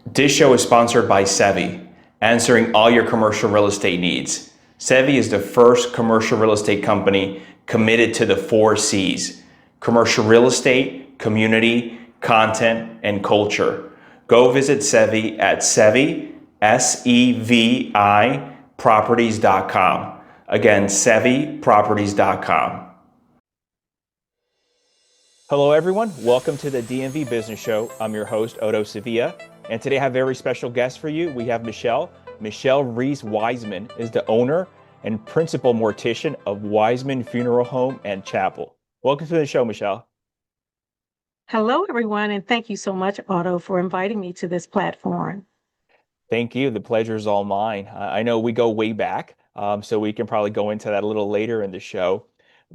This show is sponsored by Sevi, answering all your commercial real estate needs. Sevi is the first commercial real estate company committed to the 4 C's: commercial real estate, community, content, and culture. Go visit Sevi at Sevi, SEVI, properties.com. Again, SeviProperties.com. Hello, everyone. Welcome to the DMV Business Show. I'm your host, Otto Sevilla. And today I have a very special guest for you. We have Michelle. Michelle Reese-Wiseman is the owner and principal mortician of Wiseman Funeral Home and Chapel. Welcome to the show, Michelle. Hello, everyone, and thank you so much, Otto, for inviting me to this platform. Thank you. The pleasure is all mine. I know we go way back, so we can probably go into that a little later in the show.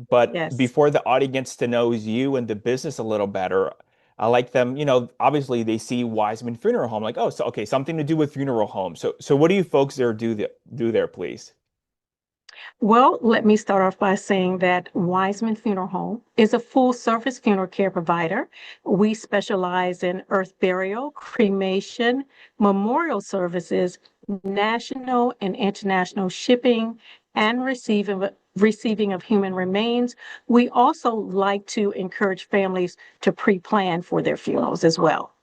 But Yes. before the audience gets to know you and the business a little better, I like them, obviously they see Wiseman Funeral Home, like, oh, so okay, something to do with funeral home. So what do you folks there do there, please? Well, let me start off by saying that Wiseman Funeral Home is a full-service funeral care provider. We specialize in earth burial, cremation, memorial services, national and international shipping, and receiving of human remains. We also like to encourage families to pre-plan for their funerals as well.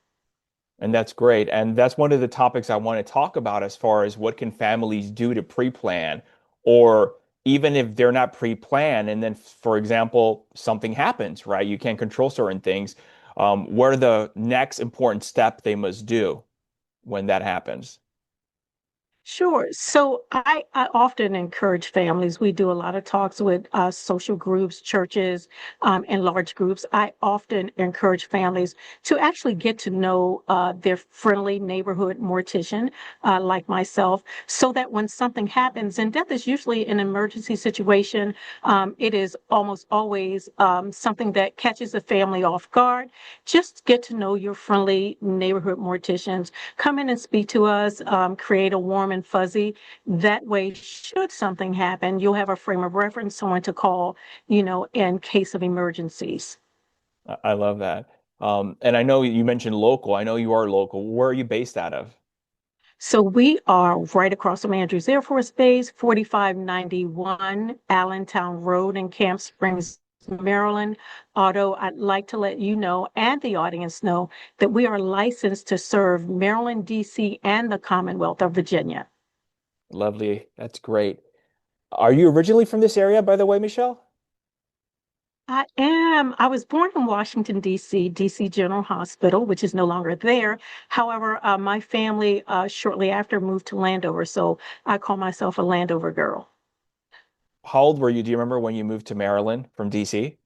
And that's great. And that's one of the topics I want to talk about as far as what can families do to pre-plan, or even if they're not pre-planned and then, for example, something happens, right? You can't control certain things. What are the next important step they must do when that happens? Sure. So I often encourage families. We do a lot of talks with social groups, churches, and large groups. I often encourage families to actually get to know their friendly neighborhood mortician, like myself, so that when something happens, and death is usually an emergency situation, it is almost always something that catches the family off guard. Just get to know your friendly neighborhood morticians. Come in and speak to us, create a warm and fuzzy. That way, should something happen, you'll have a frame of reference, someone to call, in case of emergencies. I love that. And I know you mentioned local. I know you are local. Where are you based out of? So we are right across from Andrews Air Force Base, 4591 Allentown Road in Camp Springs, Maryland. Although I'd like to let you know and the audience know that we are licensed to serve Maryland, DC, and the Commonwealth of Virginia. Lovely. That's great. Are you originally from this area, by the way, Michelle? I am. I was born in Washington, D.C., D.C. General Hospital, which is no longer there. However, my family shortly after moved to Landover, so I call myself a Landover girl. How old were you? Do you remember when you moved to Maryland from DC?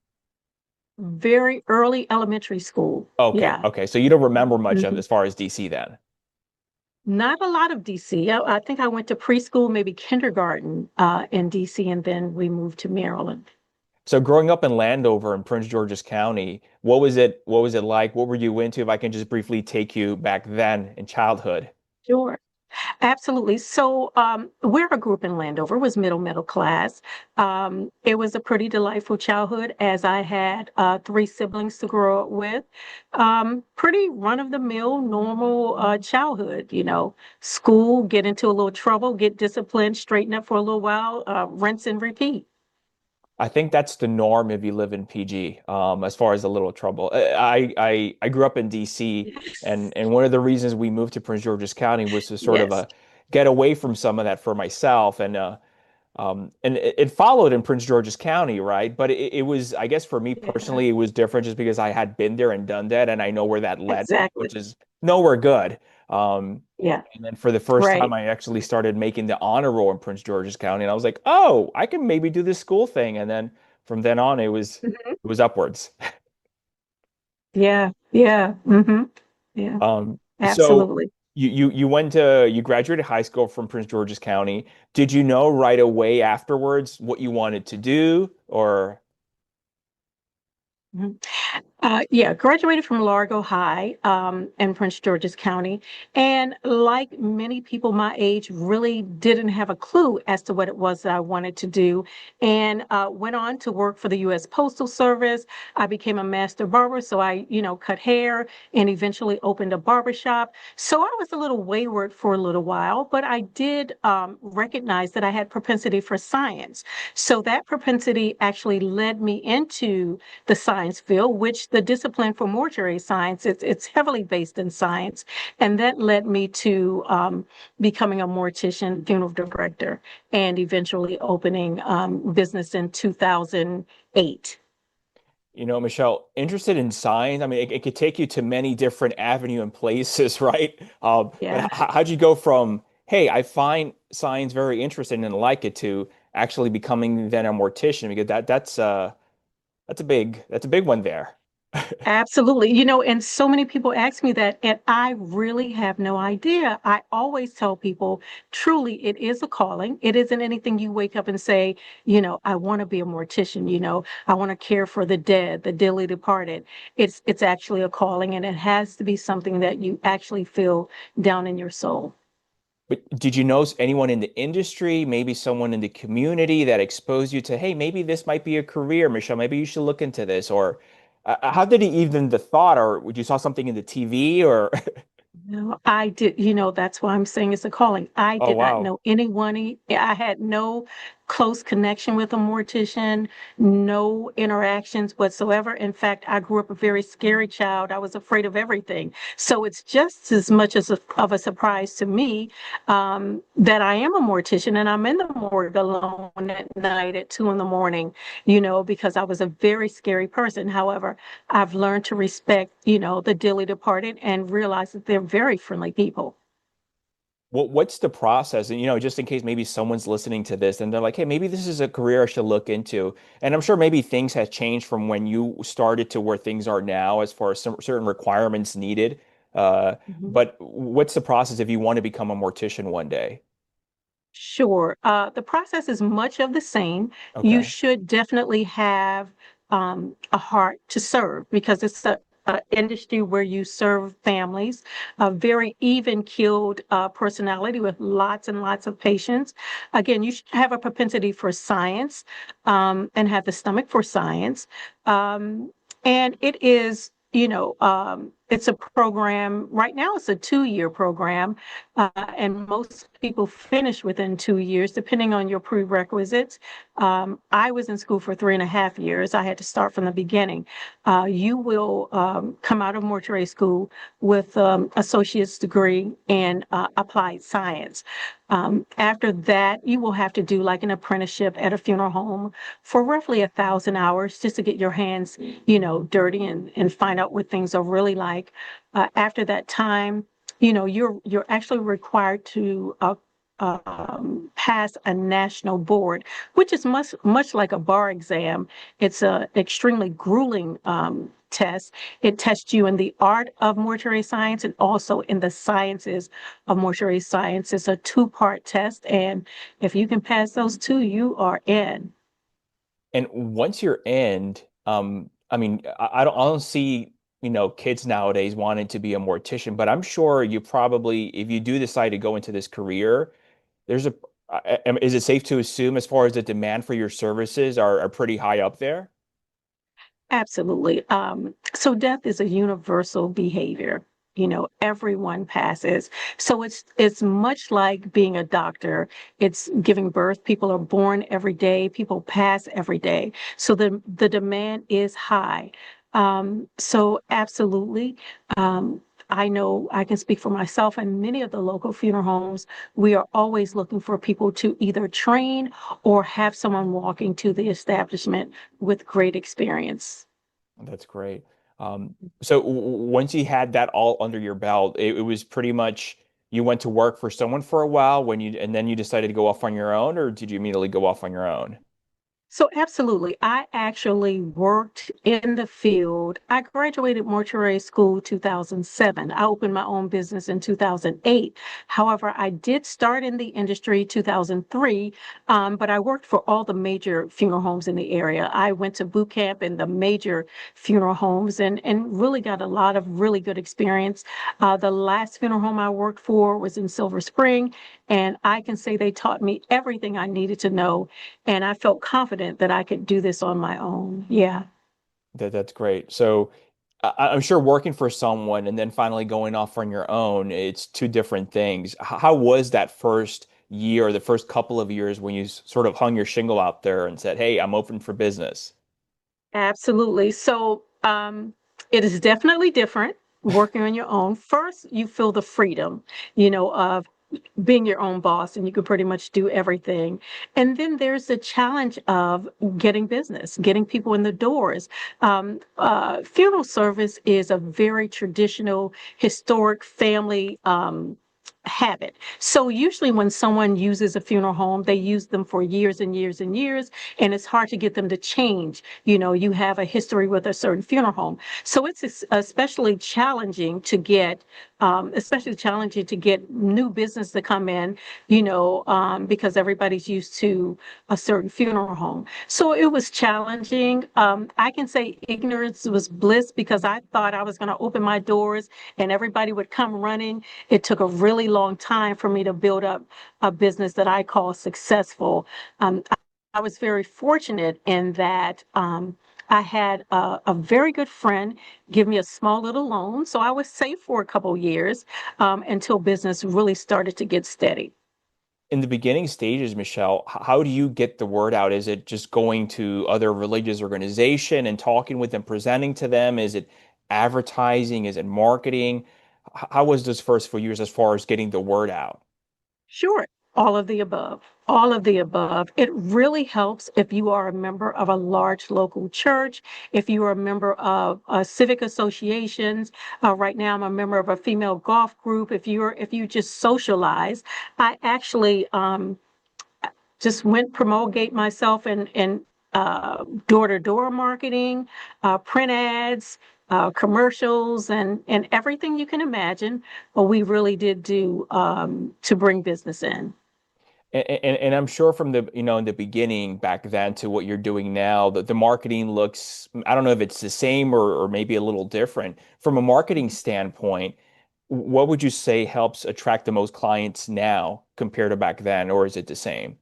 Very early elementary school. Okay, Yeah. okay. So you don't remember much of Mhm. as far as DC then. Not a lot of DC. I think I went to preschool, maybe kindergarten in DC, and then we moved to Maryland. So growing up in Landover in Prince George's County, what was it like? What were you into? If I can just briefly take you back then in childhood. Sure. Absolutely. So, where I grew up in Landover was middle class. It was a pretty delightful childhood as I had three siblings to grow up with. Pretty run-of-the-mill, normal childhood, school, get into a little trouble, get disciplined, straighten up for a little while, rinse and repeat. I think that's the norm if you live in PG, as far as a little trouble. I grew up in DC, Yes. and one of the reasons we moved to Prince George's County was to sort of Yes. get away from some of that for myself, and it followed in Prince George's County, right? But it was, I guess, for me Yeah. personally, it was different just because I had been there and done that, and I know where that led, Exactly. which is nowhere good. Um, Yeah. and then for the first time, Right. I actually started making the honor roll in Prince George's County, and I was like, oh, I can maybe do this school thing. And then from then on, Mhm. it was upwards. Yeah. Yeah. Yeah. So Absolutely. you graduated high school from Prince George's County. Did you know right away afterwards what you wanted to do, or? Mhm. Yeah, graduated from Largo High in Prince George's County. And like many people my age, really didn't have a clue as to what it was that I wanted to do. And went on to work for the U.S. Postal Service. I became a master barber, so I, cut hair and eventually opened a barber shop. So I was a little wayward for a little while, but I did recognize that I had propensity for science. So that propensity actually led me into the science field, which the discipline for mortuary science, it's heavily based in science. And that led me to becoming a mortician, funeral director, and eventually opening business in 2008. Michelle, interested in science. I mean, it could take you to many different avenue and places, right? But Yeah. how'd you go from, hey, I find science very interesting and like it, to actually becoming then a mortician? Because that's a big one there. Absolutely. And so many people ask me that, and I really have no idea. I always tell people, truly, it is a calling. It isn't anything you wake up and say, I want to be a mortician, I want to care for the dead, the dearly departed. It's actually a calling, and it has to be something that you actually feel down in your soul. But did you know anyone in the industry, maybe someone in the community that exposed you to, hey, maybe this might be a career, Michelle, maybe you should look into this? Or how did he even the thought, or would you saw something in the TV or, No, I did, that's why I'm saying it's a calling. I oh, did not wow. know anyone. I had no close connection with a mortician, no interactions whatsoever. In fact, I grew up a very scary child. I was afraid of everything. So it's just as much of a surprise to me that I am a mortician and I'm in the morgue alone at night at 2 in the morning, because I was a very scary person. However, I've learned to respect, the dearly departed and realize that they're very friendly people. What's the process? And, just in case maybe someone's listening to this and they're like, hey, maybe this is a career I should look into. And I'm sure maybe things have changed from when you started to where things are now as far as some certain requirements needed. Uh, Mhm. but what's the process if you want to become a mortician one day? Sure. The process is much of the same. You Okay. should definitely have a heart to serve because it's a industry where you serve families, a very even-keeled personality with lots and lots of patience. Again, you should have a propensity for science and have the stomach for science. Um, and it is, it's a program, right now it's a 2-year program, and most people finish within 2 years, depending on your prerequisites. I was in school for 3.5 years. I had to start from the beginning. You will come out of mortuary school with associate's degree in applied science. After that, you will have to do like an apprenticeship at a funeral home for roughly 1,000 hours just to get your hands, dirty and find out what things are really like. After that time, you're actually required to pass a national board, which is much like a bar exam. It's a extremely grueling test. It tests you in the art of mortuary science and also in the sciences of mortuary science. It's a two-part test, and if you can pass those two, you are in. And once you're in, I mean, I don't see, kids nowadays wanting to be a mortician, but I'm sure you probably, if you do decide to go into this career, there's is it safe to assume as far as the demand for your services are pretty high up there? Absolutely. So death is a universal behavior. Everyone passes. So it's much like being a doctor. It's giving birth. People are born every day. People pass every day. So the demand is high. So absolutely. Um, I know I can speak for myself and many of the local funeral homes. We are always looking for people to either train or have someone walking to the establishment with great experience. That's great. So once you had that all under your belt, it was pretty much you went to work for someone for a while and then you decided to go off on your own, or did you immediately go off on your own? So absolutely. I actually worked in the field. I graduated mortuary school 2007. I opened my own business in 2008. However, I did start in the industry 2003, but I worked for all the major funeral homes in the area. I went to boot camp in the major funeral homes and really got a lot of really good experience. The last funeral home I worked for was in Silver Spring, and I can say they taught me everything I needed to know, and I felt confident that I could do this on my own. Yeah, That's great. So I'm sure working for someone and then finally going off on your own, it's two different things. How was that first year, the first couple of years when you sort of hung your shingle out there and said, "Hey, I'm open for business"? absolutely. So, it is definitely different working on your own. First, you feel the freedom, of being your own boss, and you can pretty much do everything. And then there's the challenge of getting business, getting people in the doors. Funeral service is a very traditional, historic family habit. So usually when someone uses a funeral home, they use them for years and years and years, and it's hard to get them to change. You have a history with a certain funeral home. So it's especially challenging to get new business to come in, because everybody's used to a certain funeral home. So it was challenging. I can say ignorance was bliss because I thought I was going to open my doors and everybody would come running. It took a really long time for me to build up a business that I call successful. I was very fortunate in that I had a very good friend give me a small little loan. So I was safe for a couple years until business really started to get steady. In the beginning stages, Michelle, how do you get the word out? Is it just going to other religious organization and talking with them, presenting to them? Is it advertising? Is it marketing? How was those first few years as far as getting the word out? Sure. All of the above. All of the above. It really helps if you are a member of a large local church, if you are a member of civic associations. Right now, I'm a member of a female golf group. If you just socialize, I actually just went promulgate myself in door-to-door marketing, print ads, commercials, and everything you can imagine. Well, we really did do to bring business in. And I'm sure from in the beginning back then to what you're doing now, the marketing looks, I don't know if it's the same or maybe a little different. From a marketing standpoint, what would you say helps attract the most clients now compared to back then, or is it the same?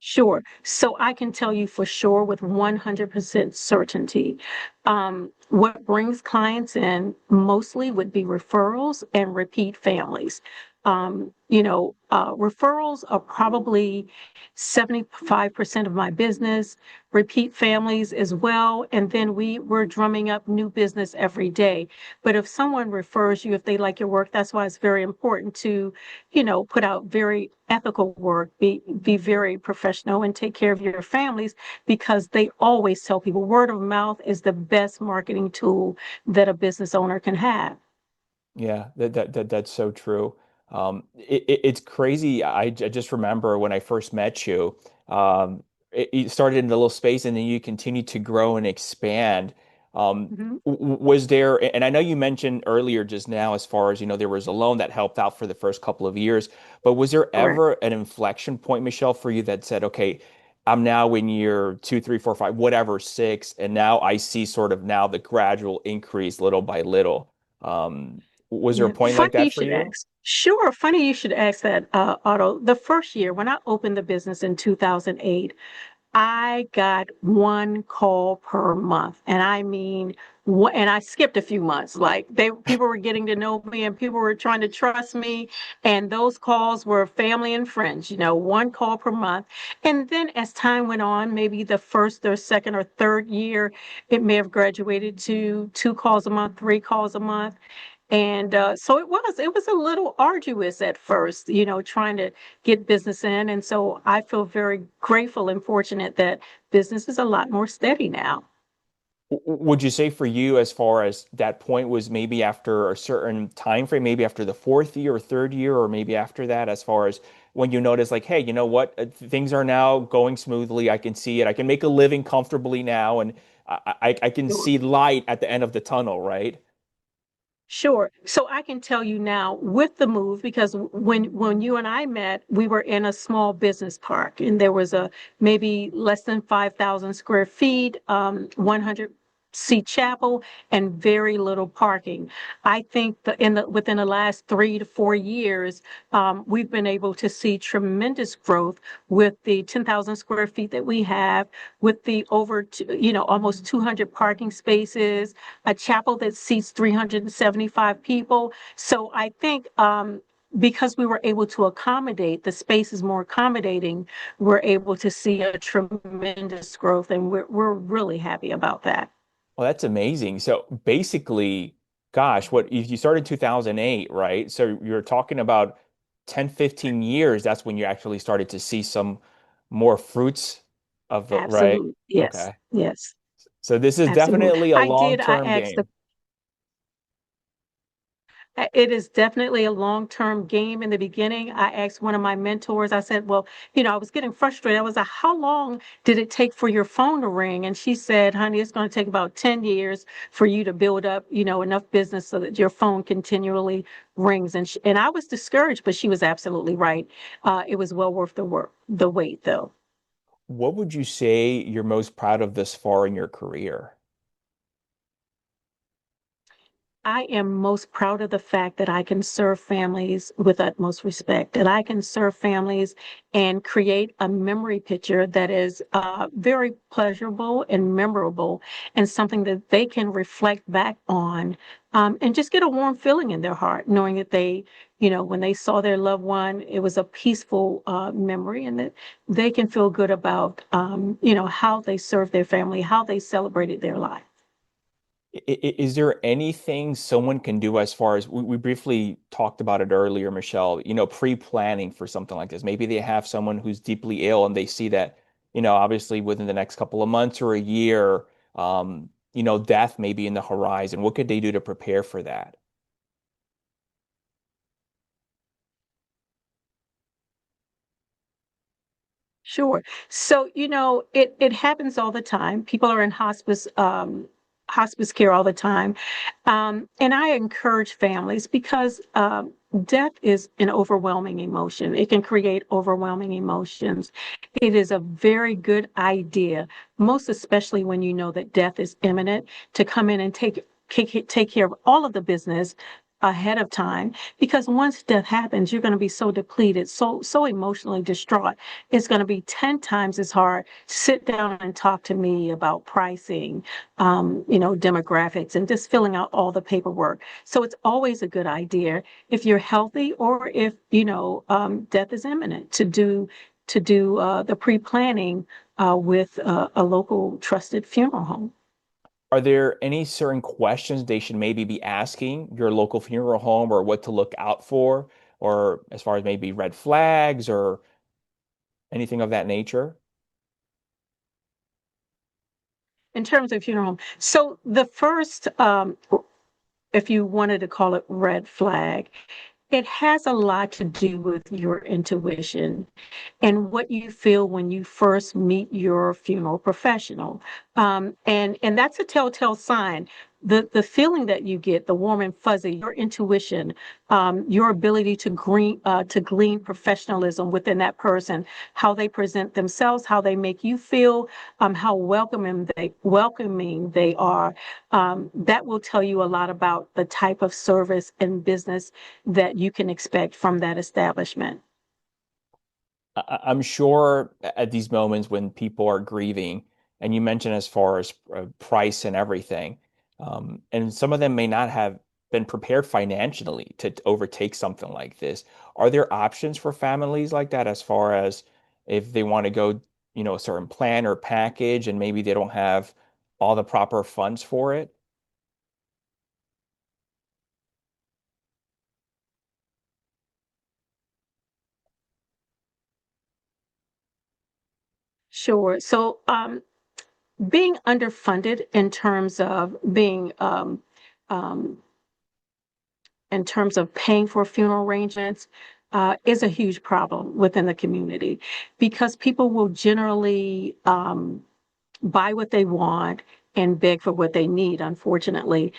Sure. So I can tell you for sure with 100% certainty, what brings clients in mostly would be referrals and repeat families. Referrals are probably 75% of my business, repeat families as well. And then we're drumming up new business every day. But if someone refers you, if they like your work, that's why it's very important to put out very ethical work, be very professional and take care of your families because they always tell people word of mouth is the best marketing tool that a business owner can have. Yeah, that's so true. It's crazy. I just remember when I first met you, it started in a little space and then you continue to grow and expand. Mhm. Was there, and I know you mentioned earlier just now, as far as, there was a loan that helped out for the first couple of years, but was there Correct. ever an inflection point, Michelle, for you that said, okay, I'm now in year two, three, four, five, whatever, six, and now I see sort of now the gradual increase little by little. Was there a Yeah. point Funny like you that for should you? ask. Sure. Funny you should ask that, Otto. The first year when I opened the business in 2008, I got one call per month. And I mean, and I skipped a few months. Like people were getting to know me and people were trying to trust me. And those calls were family and friends, one call per month. And then as time went on, maybe the first or second or third year, it may have graduated to two calls a month, three calls a month. And so it was a little arduous at first, trying to get business in. And so I feel very grateful and fortunate that business is a lot more steady now. Would you say for you, as far as that point was maybe after a certain time frame, maybe after the fourth year or third year, or maybe after that, as far as when you notice like, hey, you know what, things are now going smoothly. I can see it. I can make a living comfortably now, and I can see light at the end of the tunnel, right? Sure. So I can tell you now with the move, because when you and I met, we were in a small business park, and there was a maybe less than 5,000 square feet, 100 seat chapel, and very little parking. I think within the last 3 to 4 years, we've been able to see tremendous growth with the 10,000 square feet that we have, with the almost 200 parking spaces, a chapel that seats 375 people. So I think because we were able to accommodate, the space is more accommodating, we're able to see a tremendous growth, and we're really happy about that. Well, that's amazing. So basically, gosh, what if you started 2008, right? So you're talking about 10, 15 years, that's when you actually started to see some more fruits of the, right? Absolutely. Yes. Okay. Yes. So this is Absolutely. definitely a I long-term asked the game. It is definitely a long-term game. In the beginning, I asked one of my mentors, I said, well, I was getting frustrated. I was like, how long did it take for your phone to ring? And she said, honey, it's going to take about 10 years for you to build up, enough business so that your phone continually rings. And I was discouraged, but she was absolutely right. It was well worth the wait, though. What would you say you're most proud of this far in your career? I am most proud of the fact that I can serve families with utmost respect, that I can serve families and create a memory picture that is very pleasurable and memorable, and something that they can reflect back on, and just get a warm feeling in their heart, knowing that when they saw their loved one, it was a peaceful memory, and that they can feel good about, how they served their family, how they celebrated their life. Is there anything someone can do as far as we briefly talked about it earlier, Michelle, pre-planning for something like this? Maybe they have someone who's deeply ill and they see that, obviously within the next couple of months or a year, death may be in the horizon. What could they do to prepare for that? Sure. So, it happens all the time. People are in hospice care all the time. And I encourage families because death is an overwhelming emotion. It can create overwhelming emotions. It is a very good idea, most especially when you know that death is imminent, to come in and take care of all of the business ahead of time, because once death happens, you're going to be so depleted, so emotionally distraught. It's going to be 10 times as hard to sit down and talk to me about pricing, demographics, and just filling out all the paperwork. So it's always a good idea, if you're healthy or if death is imminent, to do the pre-planning with a local trusted funeral home. Are there any certain questions they should maybe be asking your local funeral home, or what to look out for, or as far as maybe red flags or anything of that nature? In terms of funeral home, so the first, if you wanted to call it red flag, it has a lot to do with your intuition and what you feel when you first meet your funeral professional. And that's a telltale sign. The feeling that you get, the warm and fuzzy, your intuition, your ability to glean professionalism within that person, how they present themselves, how they make you feel, how welcoming they are. That will tell you a lot about the type of service and business that you can expect from that establishment. I'm sure at these moments when people are grieving, and you mentioned as far as price and everything, and some of them may not have been prepared financially to overtake something like this. Are there options for families like that as far as if they want to go, a certain plan or package, and maybe they don't have all the proper funds for it? Sure. So, being underfunded um, in terms of paying for funeral arrangements is a huge problem within the community because people will generally buy what they want and beg for what they need, unfortunately.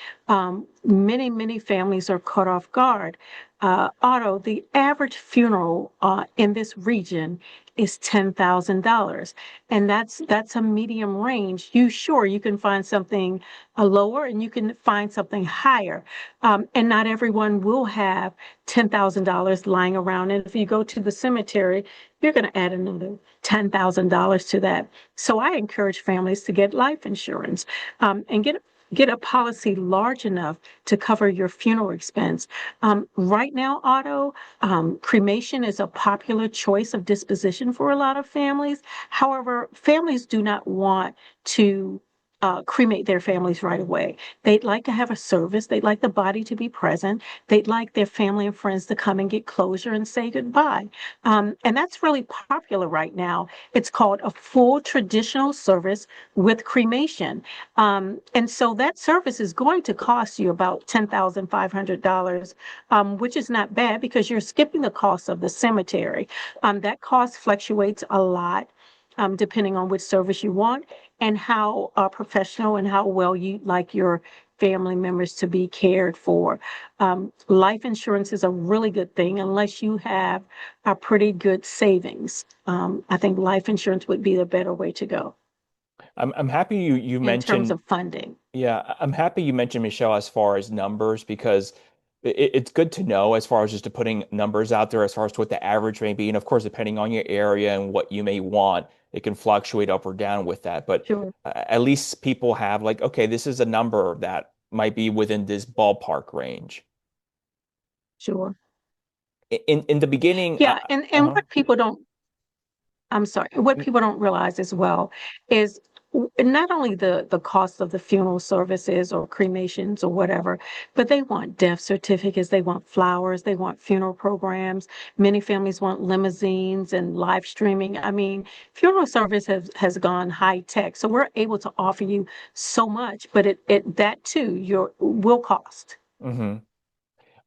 Many families are caught off guard. Otto, the average funeral in this region is $10,000, and that's a medium range. You can find something lower, and you can find something higher, and not everyone will have $10,000 lying around. And if you go to the cemetery, you're going to add another $10,000 to that. So I encourage families to get life insurance and get a policy large enough to cover your funeral expense. Right now, Otto, cremation is a popular choice of disposition for a lot of families. However, families do not want to cremate their families right away. They'd like to have a service. They'd like the body to be present. They'd like their family and friends to come and get closure and say goodbye. And that's really popular right now. It's called a full traditional service with cremation. And so that service is going to cost you about $10,500, which is not bad because you're skipping the cost of the cemetery. That cost fluctuates a lot. Depending on which service you want and how professional and how well you like your family members to be cared for. Life insurance is a really good thing unless you have a pretty good savings. I think life insurance would be the better way to go I'm happy you in terms mentioned. of funding. Yeah, I'm happy you mentioned Michelle as far as numbers because it's good to know as far as just to putting numbers out there as far as what the average may be. And of course, depending on your area and what you may want, it can fluctuate up or down with that. But Sure, at least people have like, okay, this is a number that might be within this ballpark range. sure. In the beginning, Yeah, and uh-huh. what people don't I'm sorry. What people don't realize as well is not only the cost of the funeral services or cremations or whatever, but they want death certificates, they want flowers, they want funeral programs. Many families want limousines and live streaming. I mean, funeral service has gone high tech, so we're able to offer you so much, but it that too your will cost. Hmm.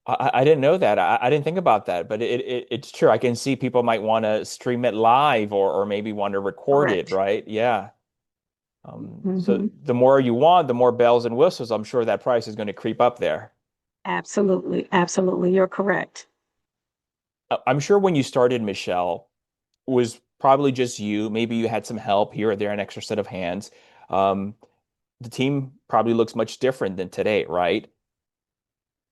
I didn't know that. I didn't think about that, but it's true. I can see people might want to stream it live or maybe want to record it, Correct. right? Yeah. So Hmm. the more you want, the more bells and whistles. I'm sure that price is going to creep up there. Absolutely, absolutely. You're correct. I'm sure when you started, Michelle, it was probably just you. Maybe you had some help here or there, an extra set of hands. Um, the team probably looks much different than today, right?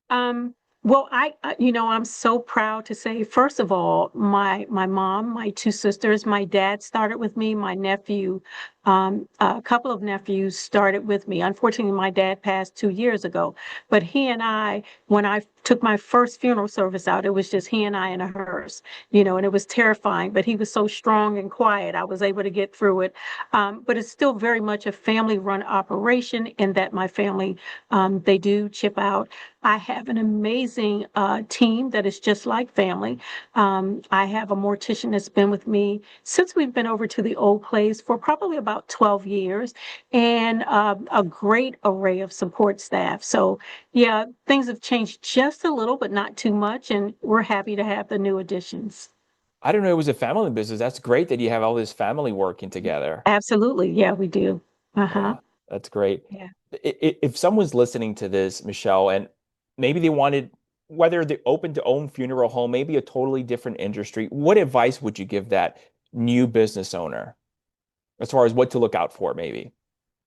Um, well, I'm so proud to say, first of all, my mom, my two sisters, my dad started with me, my nephew, a couple of nephews started with me. Unfortunately, my dad passed 2 years ago, but he and I, when I took my first funeral service out, it was just he and I in a hearse, and it was terrifying, but he was so strong and quiet. I was able to get through it. But it's still very much a family run operation in that my family, they do chip out. I have an amazing team that is just like family. I have a mortician that's been with me since we've been over to the old place for probably about 12 years, and a great array of support staff. So, yeah, things have changed just a little, but not too much, and we're happy to have the new additions. I don't know. It was a family business. That's great that you have all this family working together. Absolutely. Yeah, we do. Uh-huh. Yeah, that's great. Yeah. If someone's listening to this, Michelle, and maybe they wanted, whether they're open to own funeral home, maybe a totally different industry, what advice would you give that new business owner as far as what to look out for, maybe?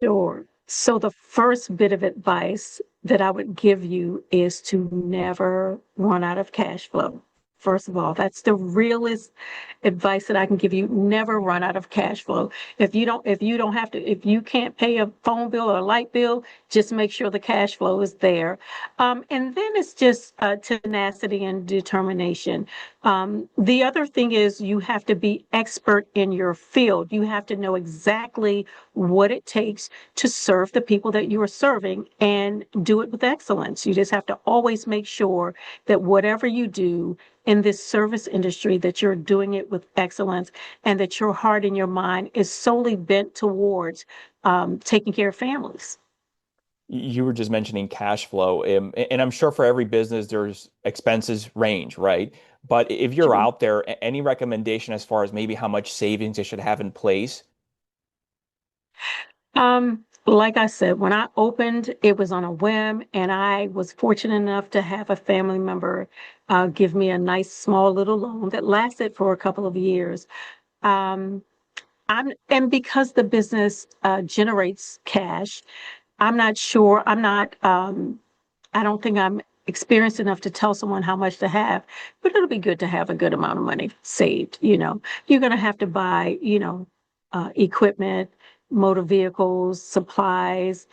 Sure. So the first bit of advice that I would give you is to never run out of cash flow. First of all, that's the realest advice that I can give you. Never run out of cash flow. If you can't pay a phone bill or a light bill, just make sure the cash flow is there. And then it's just tenacity and determination. The other thing is you have to be expert in your field. You have to know exactly what it takes to serve the people that you are serving and do it with excellence. You just have to always make sure that whatever you do in this service industry, that you're doing it with excellence and that your heart and your mind is solely bent towards taking care of families. You were just mentioning cash flow, and I'm sure for every business there's expenses range, right? But if you're Sure. out there, any recommendation as far as maybe how much savings they should have in place? Like I said, when I opened, it was on a whim, and I was fortunate enough to have a family member give me a nice small little loan that lasted for a couple of years. Um, and because the business generates cash, I'm not sure. I don't think I'm experienced enough to tell someone how much to have, but it'll be good to have a good amount of money saved. You're going to have to buy, equipment, motor vehicles, supplies,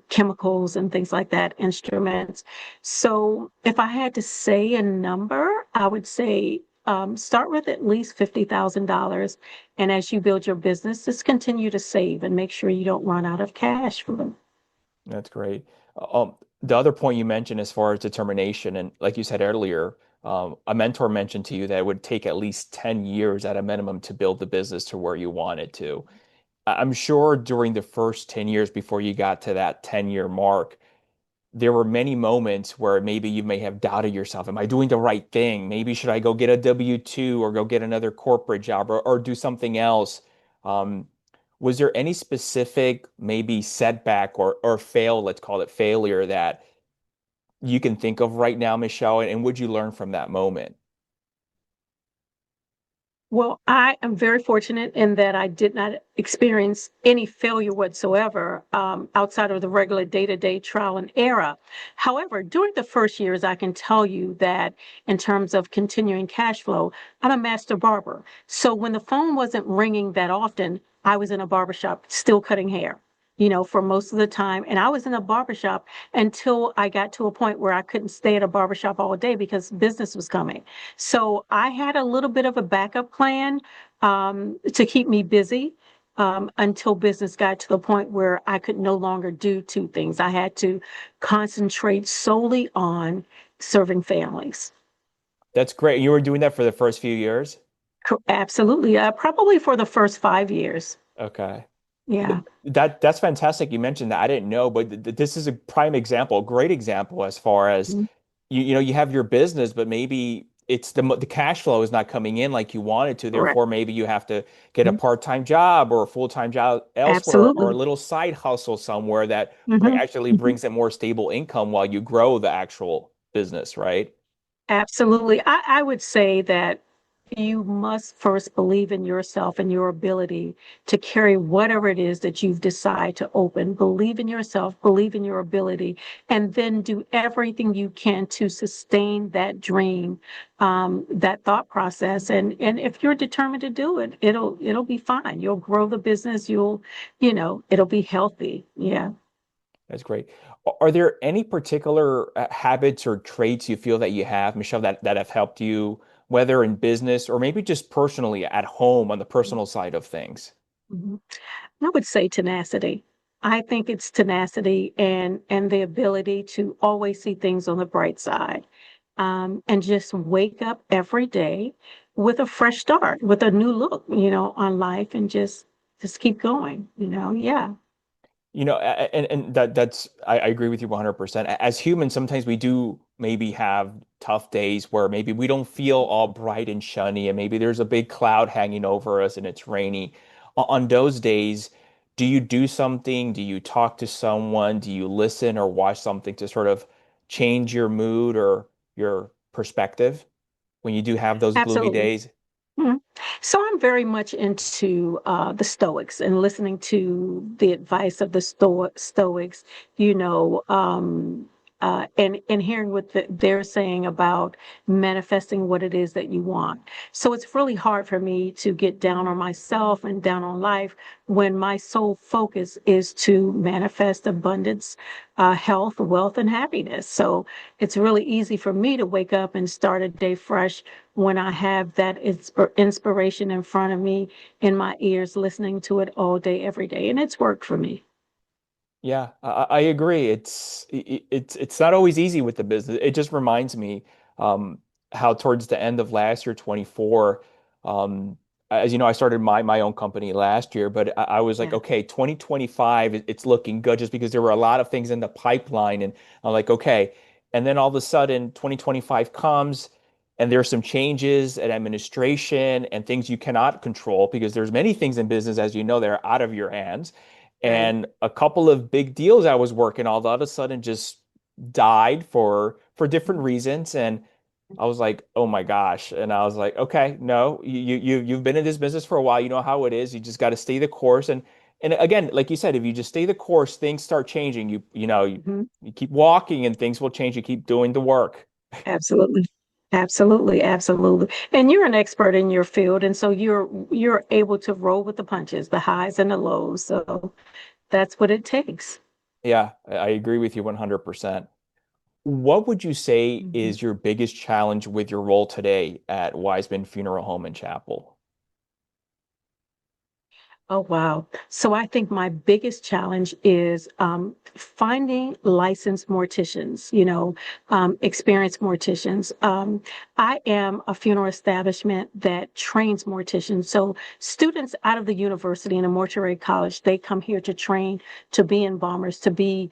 chemicals, and things like that, instruments. So if I had to say a number, I would say start with at least $50,000. And as you build your business, just continue to save and make sure you don't run out of cash for them. That's great. The other point you mentioned as far as determination, and like you said earlier, a mentor mentioned to you that it would take at least 10 years at a minimum to build the business to where you want it to. I'm sure during the first 10 years before you got to that 10-year mark, there were many moments where maybe you may have doubted yourself. Am I doing the right thing? Maybe should I go get a W-2 or go get another corporate job or do something else? Um, was there any specific maybe setback or fail, let's call it failure, that you can think of right now, Michelle? And would you learn from that moment? Well, I am very fortunate in that I did not experience any failure whatsoever outside of the regular day-to-day trial and error. However, during the first years, I can tell you that in terms of continuing cash flow, I'm a master barber. So when the phone wasn't ringing that often, I was in a barbershop still cutting hair, for most of the time. And I was in a barbershop until I got to a point where I couldn't stay at a barbershop all day because business was coming. So I had a little bit of a backup plan to keep me busy until business got to the point where I could no longer do two things. I had to concentrate solely on serving families. That's great. You were doing that for the first few years? Absolutely. Probably for the first 5 years. Okay. Yeah. That's fantastic. You mentioned that. I didn't know, but this is a prime example, a great example as far as Mhm. you have your business, but maybe it's the cash flow is not coming in like you wanted to. Correct. Therefore, maybe you have to get a Mhm. part-time job or a full-time job elsewhere or a Absolutely. little side hustle somewhere that Hmm. actually brings in more stable income while you grow the actual business, right? Absolutely. I would say that you must first believe in yourself and your ability to carry whatever it is that you've decided to open. Believe in yourself, believe in your ability, and then do everything you can to sustain that dream, that thought process. And if you're determined to do it, it'll be fine. You'll grow the business. It'll be healthy. Yeah. That's great. Are there any particular habits or traits you feel that you have, Michelle, that have helped you, whether in business or maybe just personally at home on the personal side of things? Mhm. I would say tenacity. I think it's tenacity and the ability to always see things on the bright side, and just wake up every day with a fresh start, with a new look, on life, and just keep going. Yeah. And that's I agree with you 100%. As humans, sometimes we do maybe have tough days where maybe we don't feel all bright and shiny, and maybe there's a big cloud hanging over us and it's rainy. On those days, do you do something? Do you talk to someone? Do you listen or watch something to sort of change your mood or your perspective when you do have those gloomy Absolutely. days? Mhm. So I'm very much into the Stoics and listening to the advice of the Stoics, and hearing what they're saying about manifesting what it is that you want. So it's really hard for me to get down on myself and down on life when my sole focus is to manifest abundance, health, wealth, and happiness. So it's really easy for me to wake up and start a day fresh when I have that inspiration in front of me, in my ears, listening to it all day, every day. And it's worked for me. Yeah, I agree. It's not always easy with the business. It just reminds me. how towards the end of last year, 24, um, as you know, I started my own company last year, but I was like, Yeah, okay, 2025, it's looking good just because there were a lot of things in the pipeline. And I'm like, okay. And then all of a sudden, 2025 comes and there's some changes at administration and things you cannot control because there's many things in business, as you know, that are out of your hands. right. And a couple of big deals I was working all of a sudden just died for different reasons. And I was like, oh my gosh. And I was like, okay, no, you've been in this business for a while. You know how it is. You just got to stay the course. And again, like you said, if you just stay the course, things start changing. Mhm. You keep walking and things will change. You keep doing the work. Absolutely. Absolutely, absolutely. And you're an expert in your field, and so you're able to roll with the punches, the highs and the lows. So that's what it takes. Yeah, I agree with you 100%. What would you say Mhm. is your biggest challenge with your role today at Wiseman Funeral Home and Chapel? Oh, wow. So I think my biggest challenge is finding licensed morticians, experienced morticians. I am a funeral establishment that trains morticians. So students out of the university and a mortuary college, they come here to train to be embalmers, to be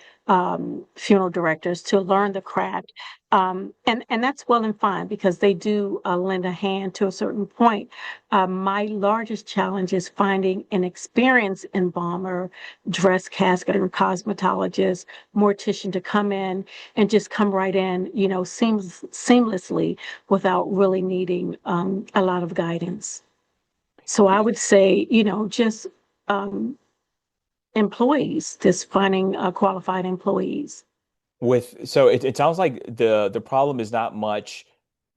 funeral directors, to learn the craft. And that's well and fine because they do lend a hand to a certain point. My largest challenge is finding an experienced embalmer, dress casket, or cosmetologist, mortician to come in and just come right in, seamlessly without really needing a lot of guidance. So I would say, just um, employees, just finding qualified employees. So it sounds like the problem is not much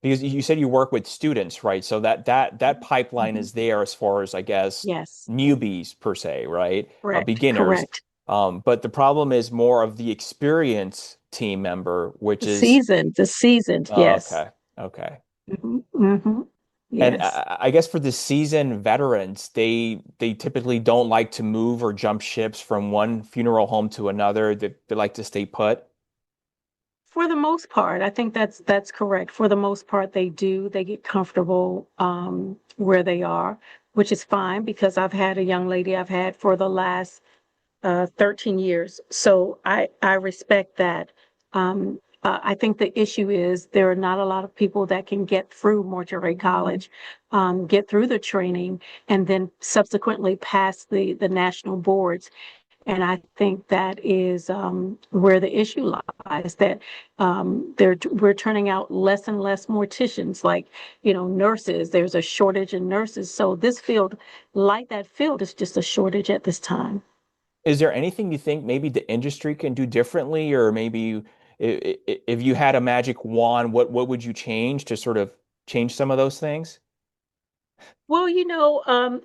because you said you work with students, right? So that pipeline Mhm. is there as far as I guess Yes, newbies per se, right? correct, Beginners. correct. But the problem is more of the experienced team member, which is The seasoned, yes. okay, okay. Hmm, hmm. And Yes. I guess for the seasoned veterans, they typically don't like to move or jump ships from one funeral home to another. They like to stay put. For the most part, I think that's correct. For the most part, they do. They get comfortable where they are, which is fine because I've had a young lady I've had for the last 13 years. So I respect that. I think the issue is there are not a lot of people that can get through mortuary college, get through the training, and then subsequently pass the national boards. And I think that is where the issue lies, that we're turning out less and less morticians, like, nurses. There's a shortage in nurses. So this field, like that field, is just a shortage at this time. Is there anything you think maybe the industry can do differently, or maybe if you had a magic wand, what would you change to sort of change some of those things? Well,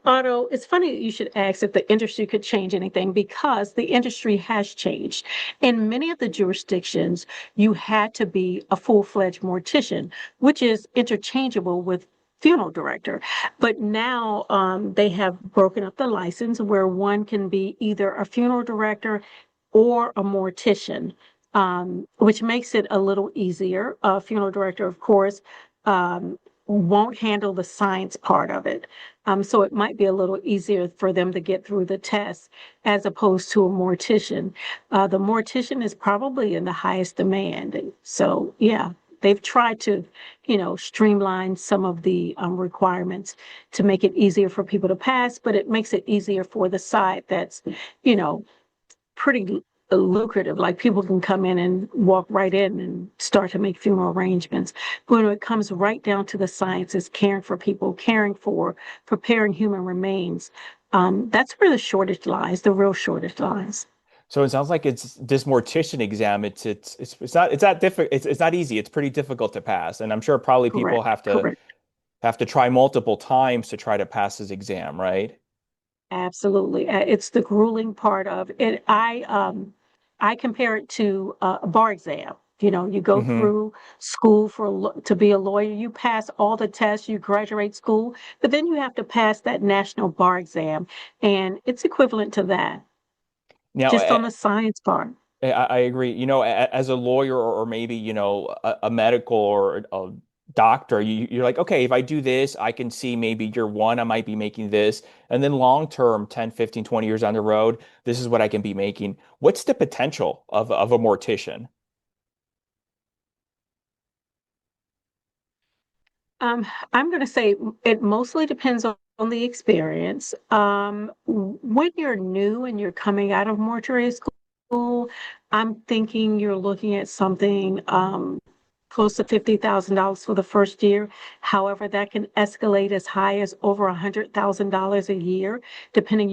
Otto, it's funny that you should ask if the industry could change anything because the industry has changed. In many of the jurisdictions, you had to be a full-fledged mortician, which is interchangeable with funeral director. But now they have broken up the license where one can be either a funeral director or a mortician, which makes it a little easier. A funeral director, of course, um, won't handle the science part of it. So it might be a little easier for them to get through the test as opposed to a mortician. The mortician is probably in the highest demand. So, yeah, they've tried to, streamline some of the requirements to make it easier for people to pass, but it makes it easier for the side that's, you know, pretty lucrative. Like people can come in and walk right in and start to make funeral arrangements. But when it comes right down to the sciences, caring for people, caring for preparing human remains, that's where the shortage lies, the real shortage lies. So it sounds like it's this mortician exam. It's not difficult. It's not easy. It's pretty difficult to pass, and I'm sure probably people Correct, correct. have to try multiple times to try to pass this exam, right? Absolutely. It's the grueling part of it. I compare it to a bar exam. You go Hmm. through school to be a lawyer, you pass all the tests, you graduate school, but then you have to pass that national bar exam, and it's equivalent to that, Now, just on the science part. I agree. As a lawyer or maybe, a medical or a doctor, you're like, okay, if I do this, I can see maybe year one, I might be making this. And then long term, 10, 15, 20 years down the road, this is what I can be making. What's the potential of a mortician? I'm going to say it mostly depends on the experience. When you're new and you're coming out of mortuary school, I'm thinking you're looking at something close to $50,000 for the first year. However, that can escalate as high as over $100,000 a year, depending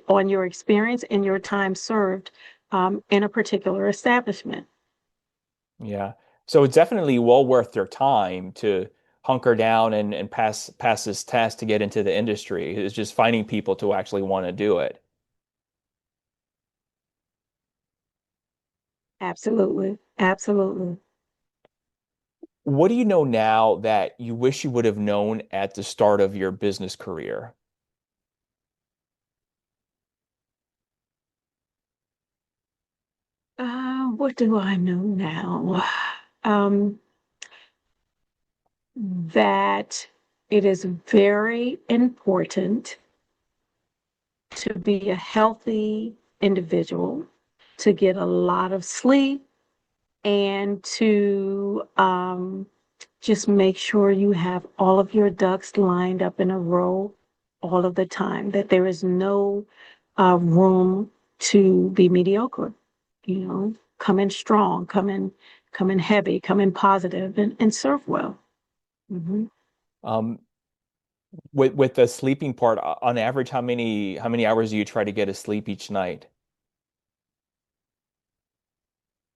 on your experience and your time served in a particular establishment. Yeah. So it's definitely well worth their time to hunker down and pass this test to get into the industry. It's just finding people to actually want to do it. Absolutely. Absolutely. What do you know now that you wish you would have known at the start of your business career? What do I know now? Um, that it is very important to be a healthy individual, to get a lot of sleep, and to just make sure you have all of your ducks lined up in a row all of the time, that there is no room to be mediocre. Come in strong, come in heavy, come in positive, and serve well. Hmm. Um, with the sleeping part, on average, how many hours do you try to get to sleep each night?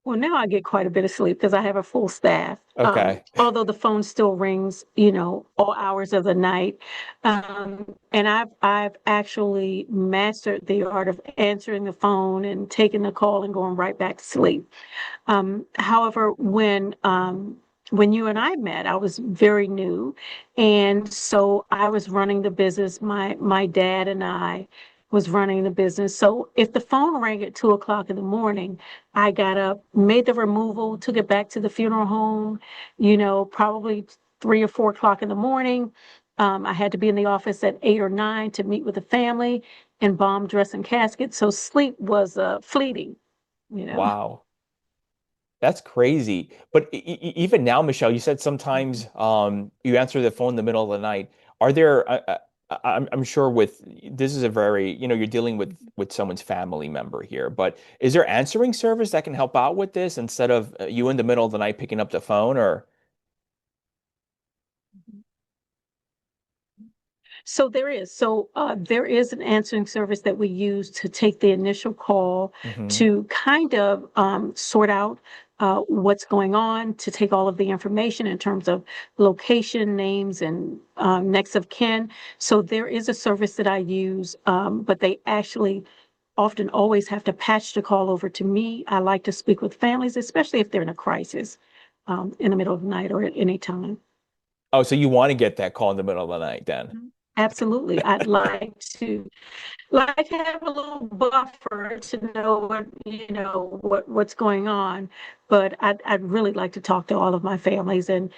Well, now I get quite a bit of sleep because I have a full staff. Okay. Although the phone still rings, all hours of the night. And I've actually mastered the art of answering the phone and taking the call and going right back to sleep. However, when you and I met, I was very new, and so I was running the business. My dad and I was running the business. So if the phone rang at 2 o'clock in the morning, I got up, made the removal, took it back to the funeral home. Probably 3 or 4 o'clock in the morning. I had to be in the office at 8 or 9 to meet with the family, embalm, dress, and casket. So sleep was fleeting. You know. Wow. That's crazy. But even now, Michelle, you said Mhm. sometimes you answer the phone in the middle of the night. Are there, I'm sure with this is a very, you're dealing with someone's family member here, but is there answering service that can help out with this instead of you in the middle of the night picking up the phone or? So there is. There is an answering service that we use to take the initial call Hmm. to kind of sort out what's going on, to take all of the information in terms of location, names, and next of kin. So there is a service that I use, but they actually often always have to patch the call over to me. I like to speak with families, especially if they're in a crisis in the middle of the night or at any time. Oh, so you want to get that call in the middle of the night then? Mhm. Absolutely. I'd like have a little buffer to know what's going on. But I'd really like to talk to all of my families and,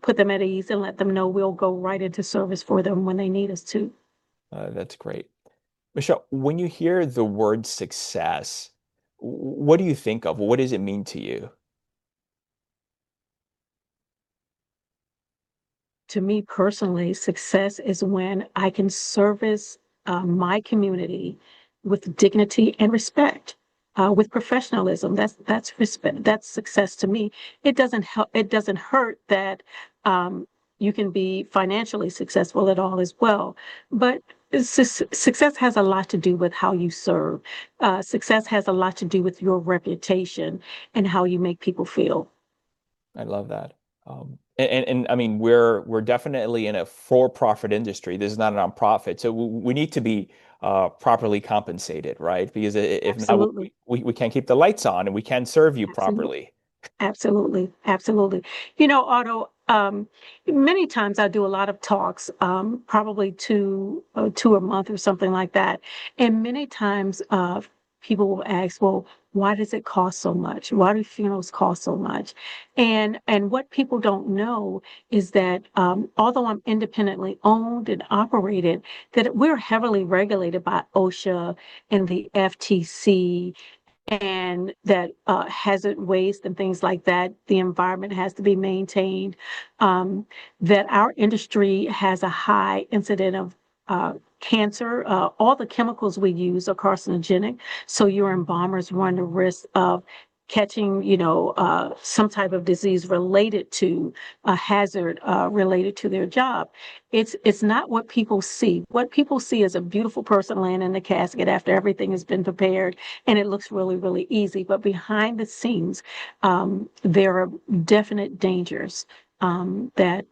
put them at ease and let them know we'll go right into service for them when they need us to. That's great. Michelle, when you hear the word success, what do you think of? What does it mean to you? To me personally, success is when I can service my community with dignity and respect, with professionalism. That's respect. That's success to me. It doesn't help. It doesn't hurt that you can be financially successful at all as well. But success has a lot to do with how you serve. Success has a lot to do with your reputation and how you make people feel. I love that. And I mean, we're definitely in a for-profit industry. This is not a nonprofit, so we need to be properly compensated, right? Because if not, Absolutely. we can't keep the lights on and we can't serve you Absolutely. properly. Absolutely, absolutely. Otto, many times I do a lot of talks, probably two a month or something like that. And many times people will ask, well, why does it cost so much? Why do funerals cost so much? And what people don't know is that although I'm independently owned and operated, that we're heavily regulated by OSHA and the FTC, and that hazard waste and things like that, the environment has to be maintained, that our industry has a high incident of cancer. All the chemicals we use are carcinogenic, so your embalmers run the risk of catching, some type of disease related to a hazard related to their job. It's not what people see. What people see is a beautiful person laying in the casket after everything has been prepared, and it looks really, really easy. But behind the scenes, there are definite dangers that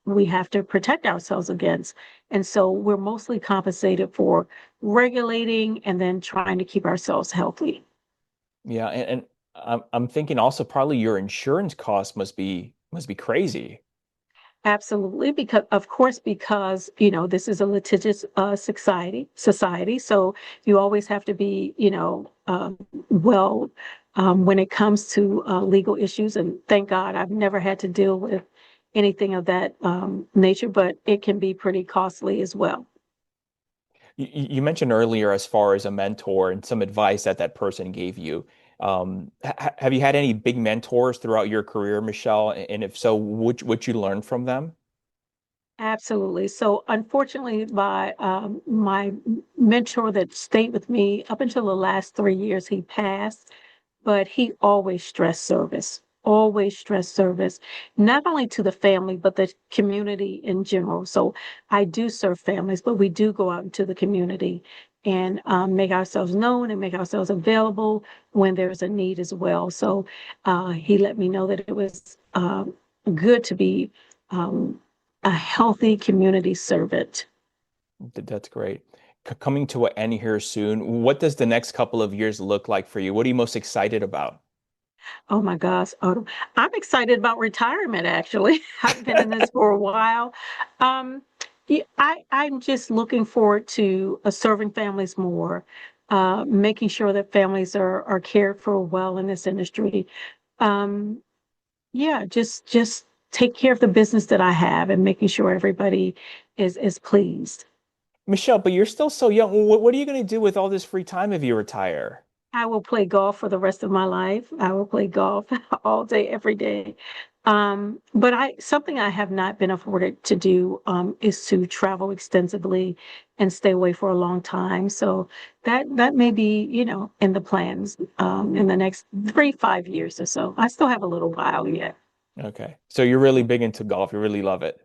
we have to protect ourselves against. And so we're mostly compensated for regulating and then trying to keep ourselves healthy. Yeah, and I'm thinking also probably your insurance costs must be crazy. Absolutely, because of course, because this is a litigious society, so you always have to be well when it comes to legal issues. And thank God I've never had to deal with anything of that nature, but it can be pretty costly as well. You mentioned earlier as far as a mentor and some advice that that person gave you. Have you had any big mentors throughout your career, Michelle? And if so, what you learned from them? Absolutely. So unfortunately, my mentor that stayed with me up until the last 3 years, he passed, but he always stressed service, not only to the family, but the community in general. So I do serve families, but we do go out into the community and make ourselves known and make ourselves available when there's a need as well. So he let me know that it was good to be um, a healthy community servant. That's great. Coming to an end here soon, what does the next couple of years look like for you? What are you most excited about? Oh my gosh, Otto. I'm excited about retirement, actually. I've been in this for a while. Um, yeah, I'm just looking forward to serving families more, making sure that families are cared for well in this industry. Um, yeah, just take care of the business that I have and making sure everybody is pleased. Michelle, but you're still so young. What are you going to do with all this free time if you retire? I will play golf for the rest of my life. I will play golf all day, every day. But something I have not been afforded to do is to travel extensively and stay away for a long time. So that may be, in the plans in the next 3, 5 years or so. I still have a little while yet. Okay. So you're really big into golf. You really love it.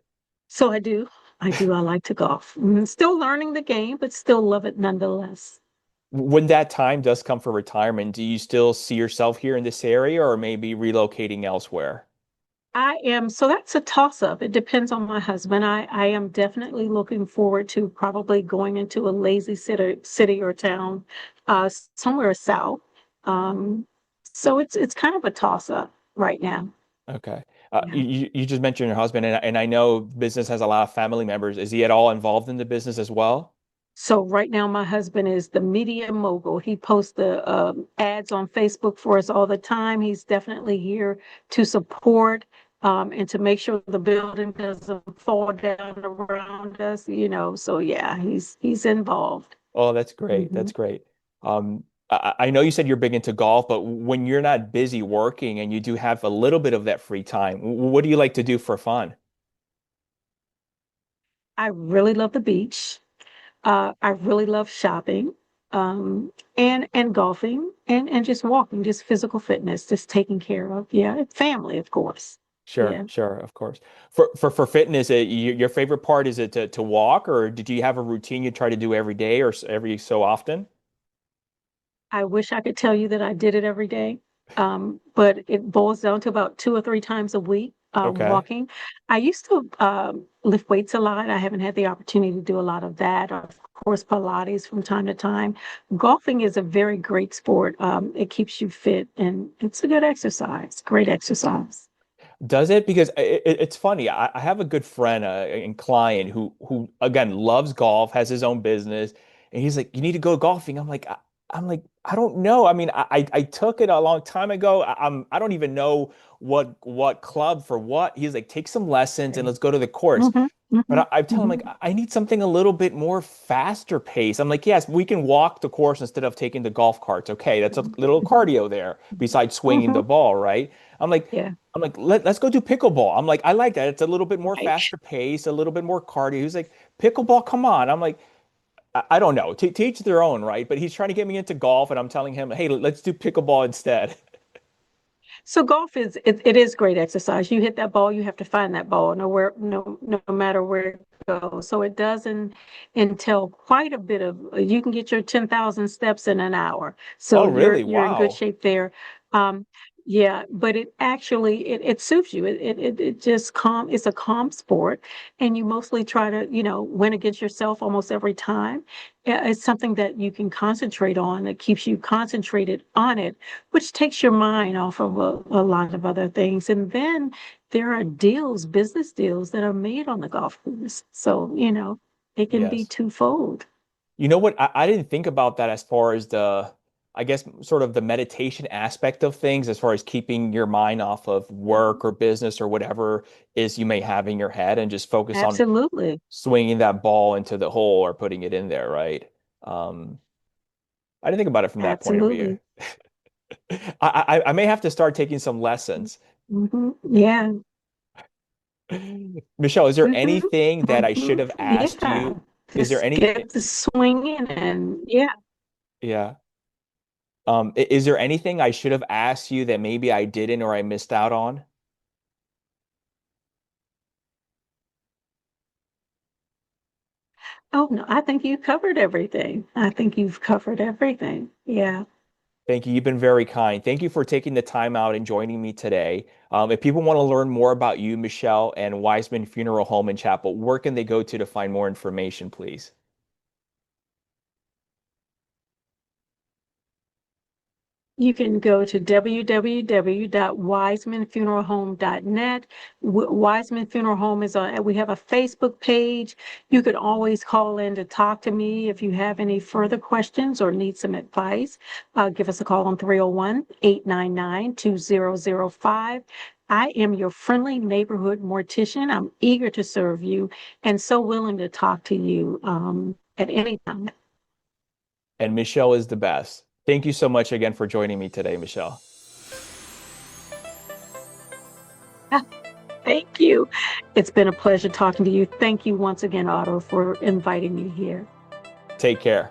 So I do. I do. I like to golf. Still learning the game, but still love it nonetheless. When that time does come for retirement, do you still see yourself here in this area or maybe relocating elsewhere? I am, so that's a toss up. It depends on my husband. I am definitely looking forward to probably going into a lazy city or town, somewhere south. Um, so it's kind of a toss up right now. Okay. Yeah. You just mentioned your husband, and I know business has a lot of family members. Is he at all involved in the business as well? So right now, my husband is the media mogul. He posts the ads on Facebook for us all the time. He's definitely here to support and to make sure the building doesn't fall down around us. So yeah, he's involved. Oh, that's great. Mhm. That's great. I know you said you're big into golf, but when you're not busy working and you do have a little bit of that free time, what do you like to do for fun? I really love the beach. I really love shopping, and golfing, and just walking, just physical fitness, just taking care of, yeah, and family, of course. Sure, Yeah. sure, of course. For fitness, your favorite part is it to walk, or did you have a routine you try to do every day or every so often? I wish I could tell you that I did it every day, but it boils down to about 2 or 3 times a week, Okay, walking. I used to lift weights a lot. I haven't had the opportunity to do a lot of that. Of course, Pilates from time to time. Golfing is a very great sport. It keeps you fit and it's a good exercise, great exercise. does it? Because it's funny. I have a good friend and client who again loves golf, has his own business, and he's like, "You need to go golfing." I'm like, I don't know. I mean, I took it a long time ago. I don't even know what club for what. He's like, take some lessons and Okay. let's go to the course. Mm-hmm, But mm-hmm, I tell him like mm-hmm. I need something a little bit more faster pace. I'm like, yes, we can walk the course instead of taking the golf carts. Okay, that's a little cardio there besides swinging Mm-hmm. the ball, right? I'm like, Yeah. let's go do pickleball. I'm like, I like that. It's a little bit more Right. faster pace, a little bit more cardio. He's like, pickleball, come on. I'm like, I don't know. To each their own, right? But he's trying to get me into golf, and I'm telling him, hey, let's do pickleball instead. So golf it is great exercise. You hit that ball, you have to find that ball, no matter where it goes. So it doesn't entail quite a bit of. You can get your 10,000 steps in an hour. So Oh, really? you're in good Wow. shape there. Um, yeah, but it actually it suits you. It just calm. It's a calm sport, and you mostly try to win against yourself almost every time. It's something that you can concentrate on. That keeps you concentrated on it, which takes your mind off of a lot of other things. And then there are deals, business deals that are made on the golf course. So, it can be Yes. twofold. You know what? I didn't think about that as far as I guess, sort of the meditation aspect of things, as far as keeping your mind off of work or business or whatever is you may have in your head and just focus on Absolutely. swinging that ball into the hole or putting it in there, right? Um, I didn't think about it from that point of view. Absolutely. I may have to start taking some lessons. Hmm. Yeah. Michelle, is there Hmm. anything that I should Hmm. have asked Yeah. you? Is there Just any, get the swinging and yeah. yeah. Is there anything I should have asked you that maybe I didn't or I missed out on? Oh no, I think you covered everything. I think you've covered everything. Yeah. Thank you. You've been very kind. Thank you for taking the time out and joining me today. If people want to learn more about you, Michelle, and Wiseman Funeral Home and Chapel, where can they go to find more information, please? You can go to www.wisemanfuneralhome.net. Wiseman Funeral Home we have a Facebook page. You could always call in to talk to me if you have any further questions or need some advice. Give us a call on 301-899-2005. I am your friendly neighborhood mortician. I'm eager to serve you and so willing to talk to you at any time. And Michelle is the best. Thank you so much again for joining me today, Michelle. Thank you. It's been a pleasure talking to you. Thank you once again, Otto, for inviting me here. Take care.